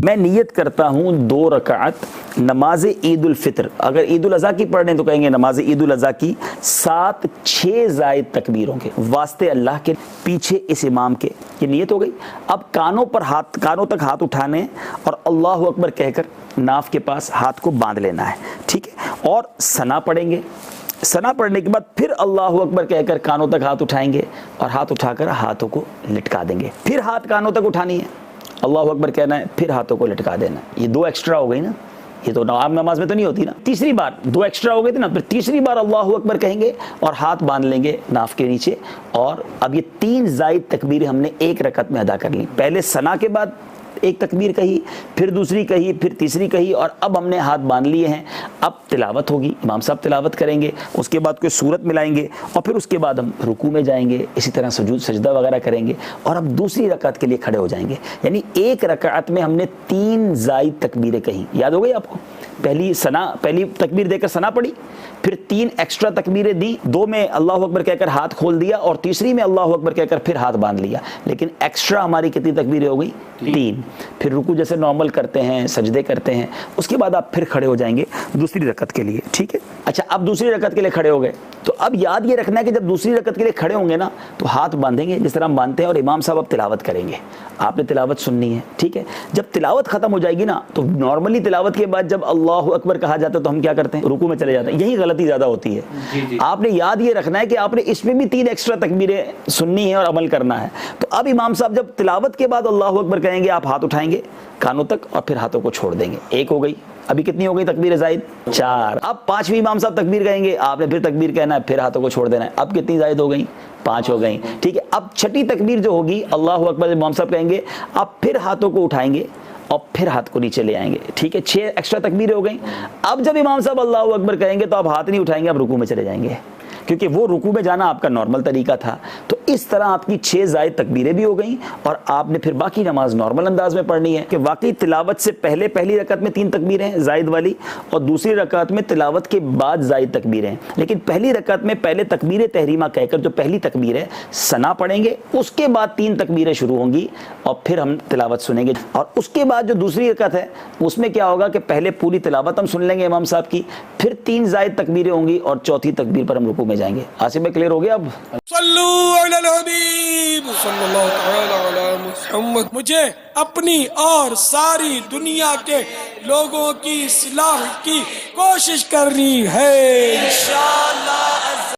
میں نیت کرتا ہوں 2 رکعت نماز عید الفطر، اگر عید الاضحیٰ کی پڑھ رہے ہیں تو کہیں گے نماز عید الاضحیٰ کی 7-6 زائد تکبیروں کے واسطے اللہ کے، پیچھے اس امام کے، یہ نیت ہو گئی۔ اب کانوں تک ہاتھ اٹھانے اور اللہ اکبر کہہ کر ناف کے پاس ہاتھ کو باندھ لینا ہے، ٹھیک ہے، اور ثنا پڑھیں گے۔ ثنا پڑھنے کے بعد پھر اللہ اکبر کہہ کر کانوں تک ہاتھ اٹھائیں گے اور ہاتھ اٹھا کر ہاتھوں کو لٹکا دیں گے، پھر ہاتھ کانوں تک اٹھانی ہے، اللہ اکبر کہنا ہے، پھر ہاتھوں کو لٹکا دینا ہے۔ یہ 2 ایکسٹرا ہو گئی نا، یہ تو عام نماز میں تو نہیں ہوتی نا۔ تیسری بار 2 ایکسٹرا ہو گئے تھے نا، پھر تیسری بار اللہ اکبر کہیں گے اور ہاتھ باندھ لیں گے ناف کے نیچے، اور اب یہ 3 زائد تکبیریں ہم نے ایک رکعت میں ادا کر لی۔ پہلے ثنا کے بعد ایک تکبیر کہی، پھر دوسری کہی، پھر تیسری کہی، اور اب ہم نے ہاتھ باندھ لیے ہیں۔ اب تلاوت ہوگی، امام صاحب تلاوت کریں گے، اس کے بعد کوئی سورت ملائیں گے، اور پھر اس کے بعد ہم رکوع میں جائیں گے، اسی طرح سجدہ وغیرہ کریں گے، اور اب دوسری رکعت کے لیے کھڑے ہو جائیں گے۔ یعنی ایک رکعت میں ہم نے 3 زائد تکبیریں کہیں، یاد ہو گئی آپ کو؟ پہلی تکبیر دے کر ثنا پڑھی، پھر 3 ایکسٹرا تکبیریں دی، 2 میں اللہ اکبر کہہ کر ہاتھ کھول دیا، اور تیسری میں اللہ اکبر کہہ کر پھر ہاتھ باندھ لیا، لیکن ایکسٹرا ہماری کتنی تکبیریں ہو گئی؟ 3۔ پھر رکوع جیسے نارمل کرتے ہیں، سجدے کرتے ہیں، اس کے بعد آپ پھر کھڑے ہو جائیں گے دوسری رکعت کے لیے، ٹھیک ہے؟ اچھا، اب دوسری رکعت کے لیے کھڑے ہو گئے تو اب یاد یہ رکھنا ہے کہ جب دوسری رکعت کے لیے کھڑے ہوں گے نا تو ہاتھ باندھیں گے جس طرح ہم باندھتے ہیں، اور امام صاحب اب تلاوت کریں گے، آپ نے تلاوت سننی ہے، ٹھیک ہے؟ جب تلاوت ختم ہو جائے گی نا تو نارملی تلاوت کے بعد جب اللہ اکبر کہا جاتا ہے تو ہم کیا کرتے ہیں؟ رکوع میں چلے جاتے ہیں۔ یہی غلطی زیادہ ہوتی ہے۔ آپ نے یاد یہ رکھنا ہے کہ آپ نے اس میں بھی 3 ایکسٹرا تکبیریں سننی ہے اور عمل کرنا ہے۔ تو اب امام صاحب جب تلاوت کے بعد اللہ اکبر کہیں گے، آپ ہاتھ اٹھائیں گے کانوں تک اور پھر ہاتھوں کو چھوڑ دیں گے۔ 1 ہو گئی، ابھی کتنی ہو گئی تکبیر زائد؟ 4۔ اب 5ویں امام صاحب تکبیر کہیں گے، آپ نے پھر تکبیر کہنا ہے، پھر ہاتھوں کو چھوڑ دینا ہے۔ اب کتنی زائد ہو گئی؟ 5 ہو گئی، ٹھیک ہے؟ اب 6ٹھی تکبیر جو ہوگی اللہ اکبر امام صاحب کہیں گے، آپ پھر ہاتھوں کو اٹھائیں گے اور پھر ہاتھ کو نیچے لے آئیں گے، ٹھیک ہے؟ 6 ایکسٹرا تکبیریں ہو گئیں۔ اب جب امام صاحب اللہ اکبر کہیں گے تو آپ ہاتھ نہیں اٹھائیں گے، آپ رکوع میں چلے جائیں گے، کیونکہ وہ رکوع میں جانا آپ کا نارمل طریقہ تھا۔ تو اس طرح آپ کی 6 زائد تکبیریں بھی ہو گئیں، اور آپ نے پھر باقی نماز نارمل انداز میں پڑھنی ہے کہ واقعی تلاوت سے پہلے پہلی رکعت میں 3 تکبیریں زائد والی، اور دوسری رکعت میں تلاوت کے بعد زائد تکبیریں، لیکن پہلی رکعت میں پہلے تکبیر تحریمہ کہہ کر جو پہلی تکبیر ہے ثنا پڑھیں گے، اس کے بعد 3 تکبیریں شروع ہوں گی، اور پھر ہم تلاوت سنیں گے، اور اس کے بعد جو دوسری رکعت ہے اس میں کیا ہوگا کہ پہلے پوری تلاوت ہم سن لیں گے امام صاحب کی، پھر 3 زائد تکبیریں ہوں گی، اور چوتھی تکبیر پر ہم رکوع میں جائیں گے۔ آصف میں کلیئر ہو گیا اب؟ صلو علی الحبیب صلی اللہ تعالی علی محمد۔ مجھے اپنی اور ساری دنیا کے لوگوں کی اصلاح کی کوشش کرنی ہے انشاءاللہ۔